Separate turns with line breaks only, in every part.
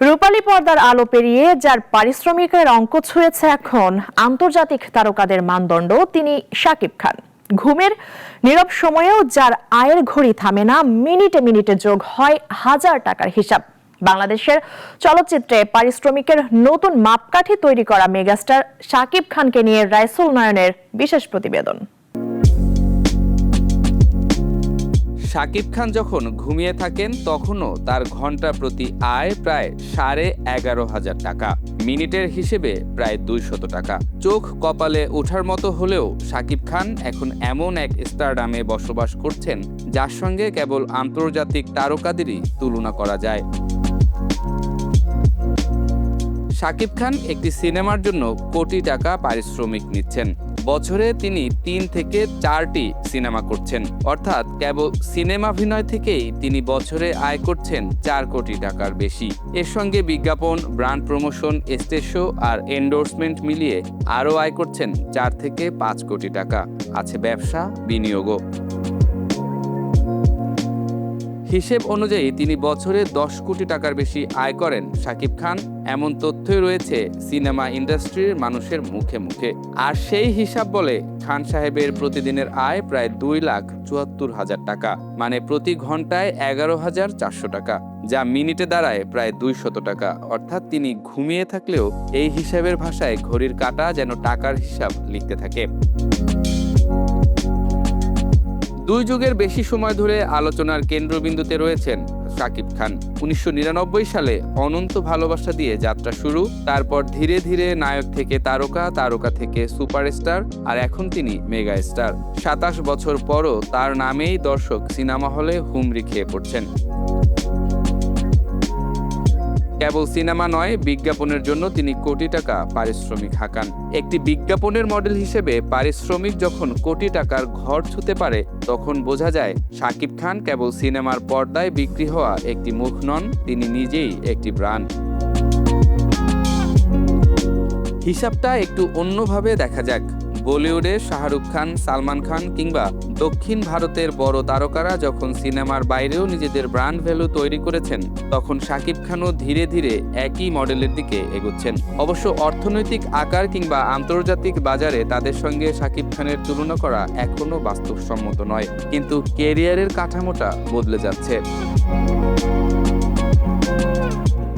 রূপালী পর্দার আলো পেরিয়ে যার পারিশ্রমিকের অঙ্ক ছুঁয়েছে এখন আন্তর্জাতিক তারকাদের মানদণ্ড, তিনি শাকিব খান। ঘুমের নীরব সময়েও যার আয়ের ঘড়ি থামে না, মিনিটে মিনিটে যোগ হয় হাজার টাকার হিসাব। বাংলাদেশের চলচ্চিত্রে পারিশ্রমিকের নতুন মাপকাঠি তৈরি করা মেগাস্টার শাকিব খানকে নিয়ে রাইসুল নয়নের বিশেষ প্রতিবেদন।
শাকিব খান যখন ঘুমিয়ে থাকেন তখনও তার ঘন্টা প্রতি আয় প্রায় 11,500 টাকা, মিনিটের হিসেবে প্রায় 200 টাকা। চোখ কপালে ওঠার মতো হলেও শাকিব খান এখন এমন এক স্টারডামে বসবাস করছেন যার সঙ্গে কেবল আন্তর্জাতিক তারকাদেরই তুলনা করা যায়। শাকিব খান একটি সিনেমার জন্য কোটি টাকা পারিশ্রমিক নিচ্ছেন। বছরে তিনি 3 থেকে 4টি সিনেমা করছেন, অর্থাৎ কেবল সিনেমাভিনয় থেকেই তিনি বছরে আয় করছেন 4 কোটি টাকার বেশি। এর সঙ্গে বিজ্ঞাপন, ব্র্যান্ড প্রমোশন, স্টেজ শো আর এন্ডোর্সমেন্ট মিলিয়ে আরও আয় করছেন 4 থেকে 5 কোটি টাকা। আছে ব্যবসা, বিনিয়োগও। হিসেব অনুযায়ী তিনি বছরে 10 কোটি টাকার বেশি আয় করেন শাকিব খান, এমন তথ্যই রয়েছে সিনেমা ইন্ডাস্ট্রির মানুষের মুখে মুখে। আর সেই হিসাব বলে খান সাহেবের প্রতিদিনের আয় প্রায় 2,74,000 টাকা, মানে প্রতি ঘন্টায় 11,400 টাকা, যা মিনিটে দাঁড়ায় প্রায় 200 টাকা। অর্থাৎ তিনি ঘুমিয়ে থাকলেও এই হিসাবের ভাষায় ঘড়ির কাঁটা যেন টাকার হিসাব লিখতে থাকে। 2 যুগের বেশি সময় ধরে আলোচনার কেন্দ্রবিন্দুতে রয়েছেন শাকিব খান। 1999 সালে অনন্ত ভালোবাসা দিয়ে যাত্রা শুরু, তারপর ধীরে ধীরে নায়ক থেকে তারকা, তারকা থেকে সুপারস্টার, আর এখন তিনি মেগা স্টার। 27 বছর পরও তার নামেই দর্শক সিনেমা হলে হুমড়ি খেয়ে পড়ছেন। কেবল সিনেমা নয়, বিজ্ঞাপনের জন্য তিনি কোটি টাকা পারিশ্রমিক হাঁকান। একটি বিজ্ঞাপনের মডেল হিসেবে পারিশ্রমিক যখন কোটি টাকার ঘর ছুঁতে পারে, তখন বোঝা যায় শাকিব খান কেবল সিনেমার পর্দায় বিক্রি হওয়া একটি মুখ নন, তিনি নিজেই একটি ব্র্যান্ড। হিসাবটা একটু অন্যভাবে দেখা যাক। বলিউডে শাহরুখ খান, সালমান খান কিংবা দক্ষিণ ভারতের বড় তারকারা যখন সিনেমার বাইরেও নিজেদের ব্র্যান্ড ভ্যালু তৈরি করেছেন, তখন শাকিব খানও ধীরে ধীরে একই মডেলের দিকে এগোচ্ছেন। অবশ্য অর্থনৈতিক আকার কিংবা আন্তর্জাতিক বাজারে তাদের সঙ্গে শাকিব খানের তুলনা করা এখনও বাস্তবসম্মত নয়, কিন্তু ক্যারিয়ারের কাঠামোটা বদলে যাচ্ছে।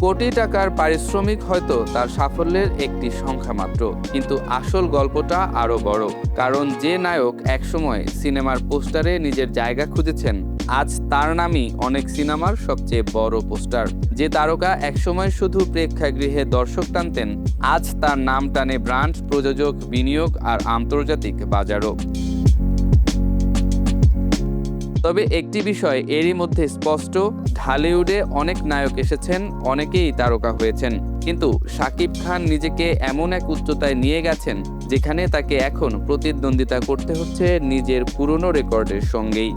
কোটি টাকার পারিশ্রমিক হয়তো তার সাফল্যের একটি সংখ্যা মাত্র, কিন্তু আসল গল্পটা আরও বড়। কারণ যে নায়ক একসময় সিনেমার পোস্টারে নিজের জায়গা খুঁজেছেন, আজ তার নামই অনেক সিনেমার সবচেয়ে বড় পোস্টার। যে তারকা একসময় শুধু প্রেক্ষাগৃহে দর্শক টানতেন, আজ তার নাম টানে ব্র্যান্ড, প্রযোজক, বিনিয়োগ আর আন্তর্জাতিক বাজারও। তবে একটি বিষয় এরই মধ্যে স্পষ্ট, ঢালিউডে অনেক নায়ক এসেছেন, অনেকেই তারকা হয়েছেন, কিন্তু শাকিব খান নিজেকে এমন এক উচ্চতায় নিয়ে গেছেন যেখানে তাকে এখন প্রতিদ্বন্দ্বিতা করতে হচ্ছে নিজের পুরনো রেকর্ডের সঙ্গেই।